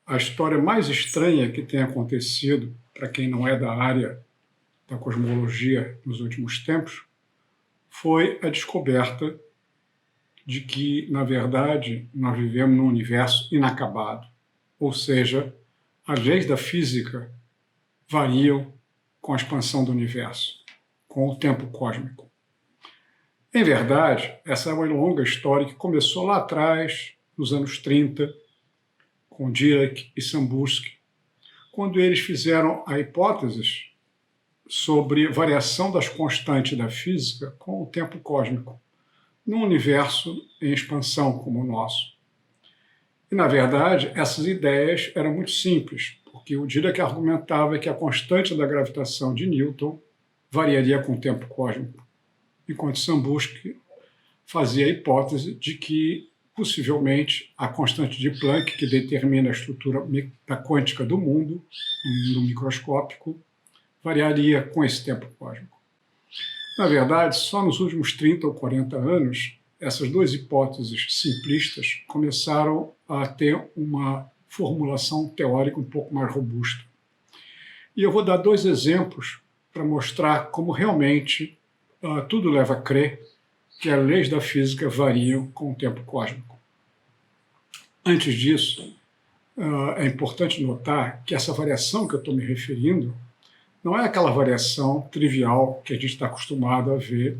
a história mais estranha que tem acontecido, para quem não é da área da cosmologia nos últimos tempos, foi a descoberta de que, na verdade, nós vivemos num universo inacabado. Ou seja, as leis da física variam com a expansão do universo, com o tempo cósmico. Em verdade, essa é uma longa história que começou lá atrás, nos anos 30, com Dirac e Sambursky, quando eles fizeram a hipótese sobre variação das constantes da física com o tempo cósmico, num universo em expansão como o nosso. E, na verdade, essas ideias eram muito simples, porque o Dirac argumentava que a constante da gravitação de Newton variaria com o tempo cósmico, enquanto Sambursky fazia a hipótese de que, possivelmente, a constante de Planck, que determina a estrutura quântica do mundo, no mundo microscópico, variaria com esse tempo cósmico. Na verdade, só nos últimos 30 ou 40 anos, essas duas hipóteses simplistas começaram a ter uma formulação teórica um pouco mais robusta. E eu vou dar dois exemplos para mostrar como realmente tudo leva a crer que as leis da física variam com o tempo cósmico. Antes disso, é importante notar que essa variação que eu estou me referindo não é aquela variação trivial que a gente está acostumado a ver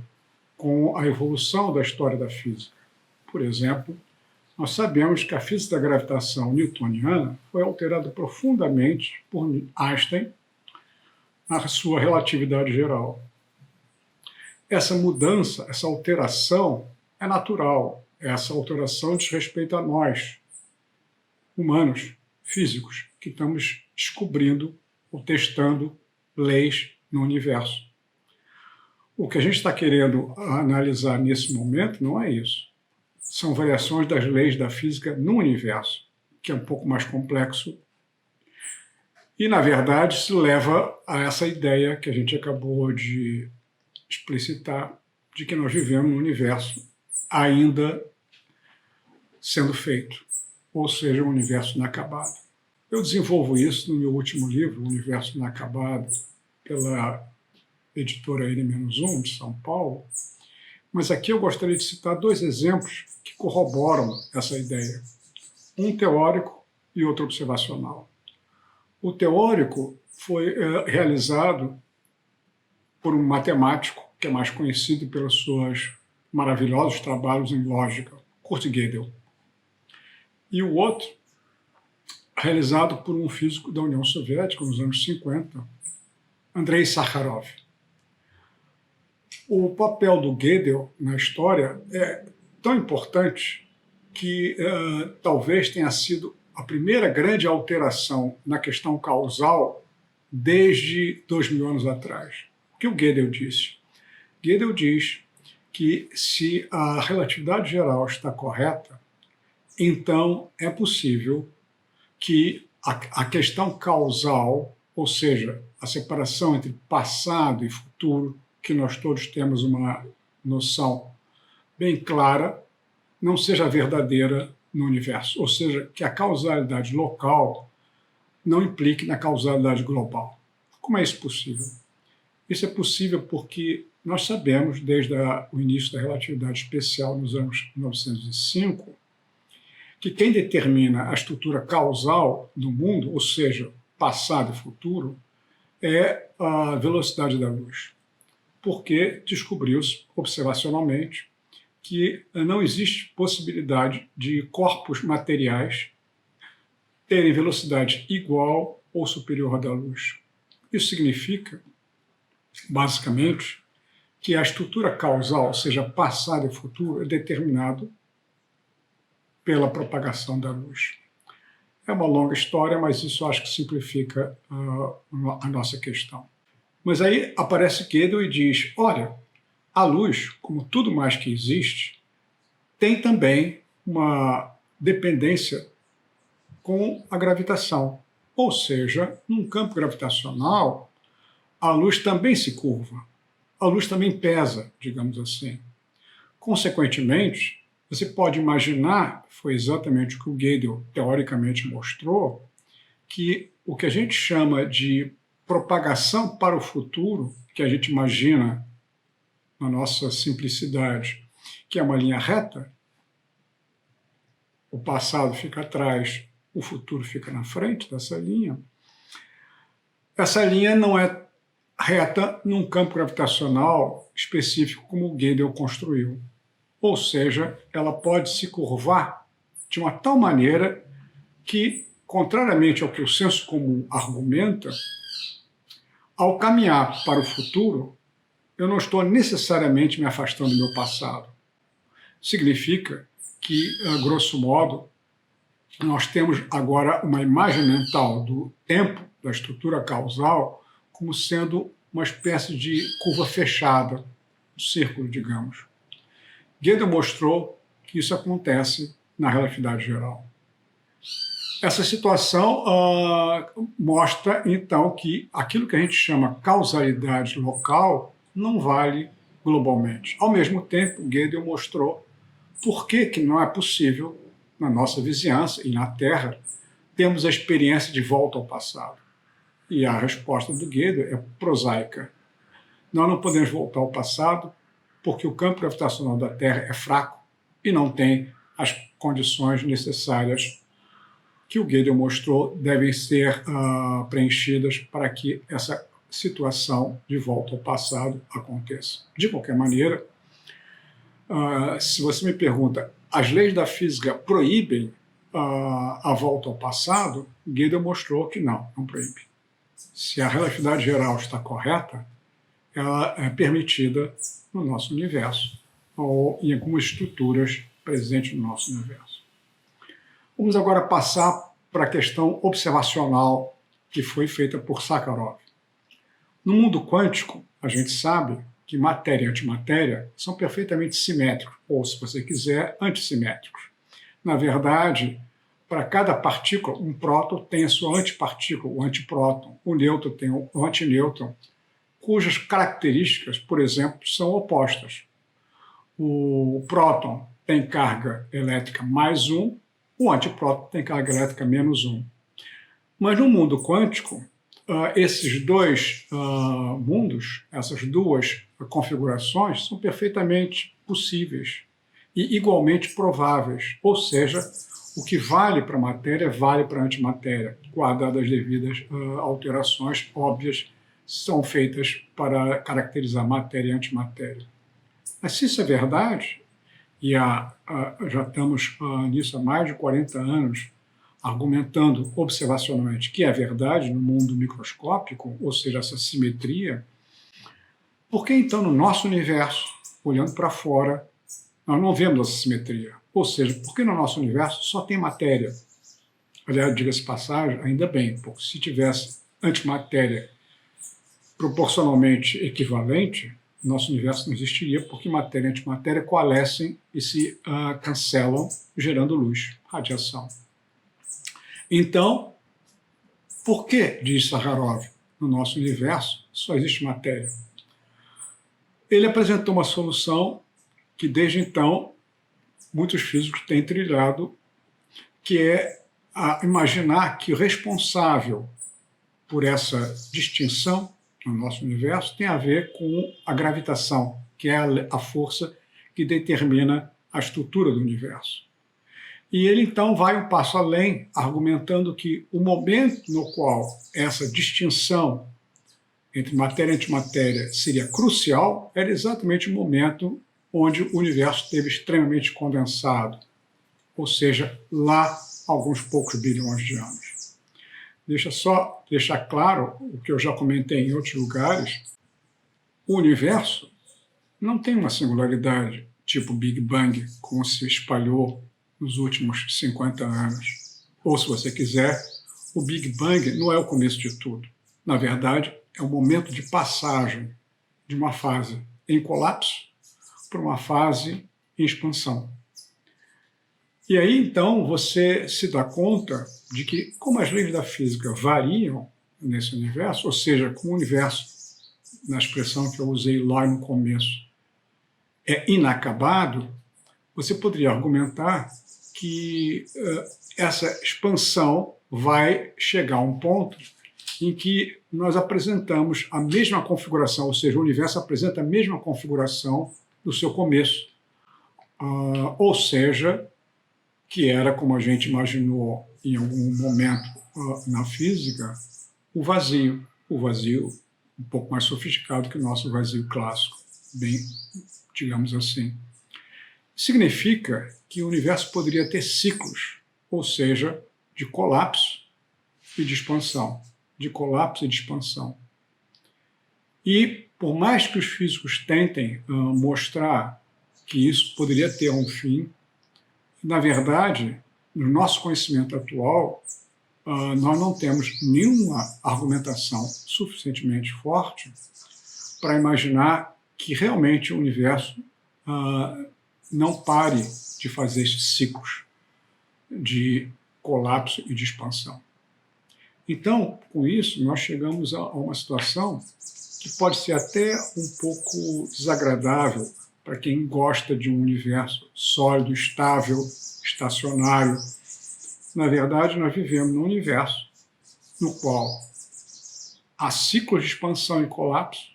com a evolução da história da física. Por exemplo, nós sabemos que a física da gravitação newtoniana foi alterada profundamente por Einstein na sua relatividade geral. Essa mudança, essa alteração é natural. Essa alteração diz respeito a nós, humanos, físicos, que estamos descobrindo ou testando leis no universo. O que a gente está querendo analisar nesse momento não é isso. São variações das leis da física no universo, que é um pouco mais complexo. E, na verdade, se leva a essa ideia que a gente acabou de explicitar, de que nós vivemos num universo ainda sendo feito, ou seja, um universo inacabado. Eu desenvolvo isso no meu último livro, O Universo Inacabado, pela editora N-1, de São Paulo, mas aqui eu gostaria de citar dois exemplos que corroboram essa ideia. Um teórico e outro observacional. O teórico foi realizado por um matemático que é mais conhecido pelos seus maravilhosos trabalhos em lógica, Kurt Gödel. E o outro, realizado por um físico da União Soviética nos anos 50, Andrei Sakharov. O papel do Gödel na história é tão importante que talvez tenha sido a primeira grande alteração na questão causal desde 2000 anos atrás. O que o Gödel disse? Gödel diz que se a relatividade geral está correta, então é possível que a questão causal, ou seja, a separação entre passado e futuro, que nós todos temos uma noção bem clara, não seja verdadeira no universo. Ou seja, que a causalidade local não implique na causalidade global. Como é isso possível? Isso é possível porque nós sabemos, desde o início da relatividade especial nos anos 1905, que quem determina a estrutura causal do mundo, ou seja, passado e futuro, é a velocidade da luz. Porque descobriu-se observacionalmente que não existe possibilidade de corpos materiais terem velocidade igual ou superior à da luz. Isso significa, basicamente, que a estrutura causal, ou seja, passado e futuro, é determinado pela propagação da luz. É uma longa história, mas isso acho que simplifica a nossa questão. Mas aí aparece Gödel e diz, olha, a luz, como tudo mais que existe, tem também uma dependência com a gravitação. Ou seja, num campo gravitacional, a luz também se curva, a luz também pesa, digamos assim. Consequentemente, você pode imaginar, foi exatamente o que o Gödel teoricamente mostrou, que o que a gente chama de propagação para o futuro, que a gente imagina na nossa simplicidade, que é uma linha reta, o passado fica atrás, o futuro fica na frente dessa linha, essa linha não é reta num campo gravitacional específico como o Gödel construiu. Ou seja, ela pode se curvar de uma tal maneira que, contrariamente ao que o senso comum argumenta, ao caminhar para o futuro, eu não estou necessariamente me afastando do meu passado. Significa que, grosso modo, nós temos agora uma imagem mental do tempo, da estrutura causal, como sendo uma espécie de curva fechada, um círculo, digamos. Gödel mostrou que isso acontece na relatividade geral. Essa situação mostra, então, que aquilo que a gente chama causalidade local não vale globalmente. Ao mesmo tempo, Gödel mostrou por que não é possível, na nossa vizinhança e na Terra, termos a experiência de volta ao passado. E a resposta do Gödel é prosaica. Nós não podemos voltar ao passado porque o campo gravitacional da Terra é fraco e não tem as condições necessárias que o Gödel mostrou devem ser preenchidas para que essa situação de volta ao passado aconteça. De qualquer maneira, se você me pergunta, as leis da física proíbem a volta ao passado, Gödel mostrou que não proíbe. Se a relatividade geral está correta, ela é permitida no nosso universo ou em algumas estruturas presentes no nosso universo. Vamos agora passar para a questão observacional que foi feita por Sakharov. No mundo quântico, a gente sabe que matéria e antimatéria são perfeitamente simétricos, ou, se você quiser, antissimétricos. Na verdade, para cada partícula, um próton tem a sua antipartícula, o antipróton, o nêutron tem o antinêutron, cujas características, por exemplo, são opostas. O próton tem carga elétrica mais 1, o antipróton tem carga elétrica menos 1. Mas no mundo quântico, esses dois mundos, essas duas configurações, são perfeitamente possíveis e igualmente prováveis. Ou seja, o que vale para a matéria vale para a antimatéria, guardadas as devidas alterações óbvias são feitas para caracterizar matéria e antimatéria. Mas se isso é verdade, e já estamos nisso há mais de 40 anos, argumentando observacionalmente que é verdade no mundo microscópico, ou seja, essa simetria, por que então no nosso universo, olhando para fora, nós não vemos essa simetria? Ou seja, por que no nosso universo só tem matéria? Aliás, diga-se de passagem, ainda bem, porque se tivesse antimatéria proporcionalmente equivalente, nosso universo não existiria, porque matéria e antimatéria coalescem e se cancelam, gerando luz, radiação. Então, por que, diz Sakharov, no nosso universo só existe matéria? Ele apresentou uma solução que, desde então, muitos físicos têm trilhado, que é imaginar que o responsável por essa distinção no nosso universo tem a ver com a gravitação, que é a força que determina a estrutura do universo. E ele, então, vai um passo além, argumentando que o momento no qual essa distinção entre matéria e antimatéria seria crucial era exatamente o momento onde o universo esteve extremamente condensado, ou seja, lá alguns poucos bilhões de anos. Deixa só deixar claro o que eu já comentei em outros lugares, o universo não tem uma singularidade tipo Big Bang, como se espalhou nos últimos 50 anos. Ou, se você quiser, o Big Bang não é o começo de tudo. Na verdade, é um momento de passagem de uma fase em colapso para uma fase em expansão. E aí, então, você se dá conta de que, como as leis da física variam nesse universo, ou seja, como o universo, na expressão que eu usei lá no começo, é inacabado, você poderia argumentar que essa expansão vai chegar a um ponto em que nós apresentamos a mesma configuração, ou seja, o universo apresenta a mesma configuração do seu começo. Ou seja, que era, como a gente imaginou em algum momento na física, o vazio um pouco mais sofisticado que o nosso vazio clássico, bem, digamos assim. Significa que o universo poderia ter ciclos, ou seja, de colapso e de expansão, de colapso e de expansão. E, por mais que os físicos tentem mostrar que isso poderia ter um fim, na verdade, no nosso conhecimento atual, nós não temos nenhuma argumentação suficientemente forte para imaginar que realmente o universo não pare de fazer esses ciclos de colapso e de expansão. Então, com isso, nós chegamos a uma situação que pode ser até um pouco desagradável para quem gosta de um universo sólido, estável, estacionário. Na verdade, nós vivemos num universo no qual há ciclos de expansão e colapso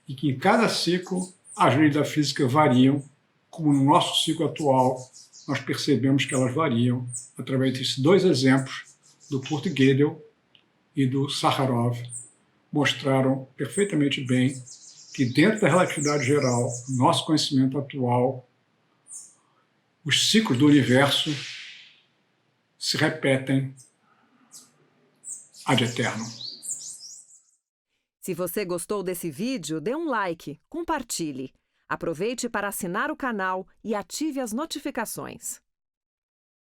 e que em cada ciclo as leis da física variam, como no nosso ciclo atual nós percebemos que elas variam através desses dois exemplos do Kurt Gödel e do Sakharov, mostraram perfeitamente bem que dentro da relatividade geral, nosso conhecimento atual, os ciclos do universo se repetem ad eternum. Se você gostou desse vídeo, dê um like, compartilhe. Aproveite para assinar o canal e ative as notificações.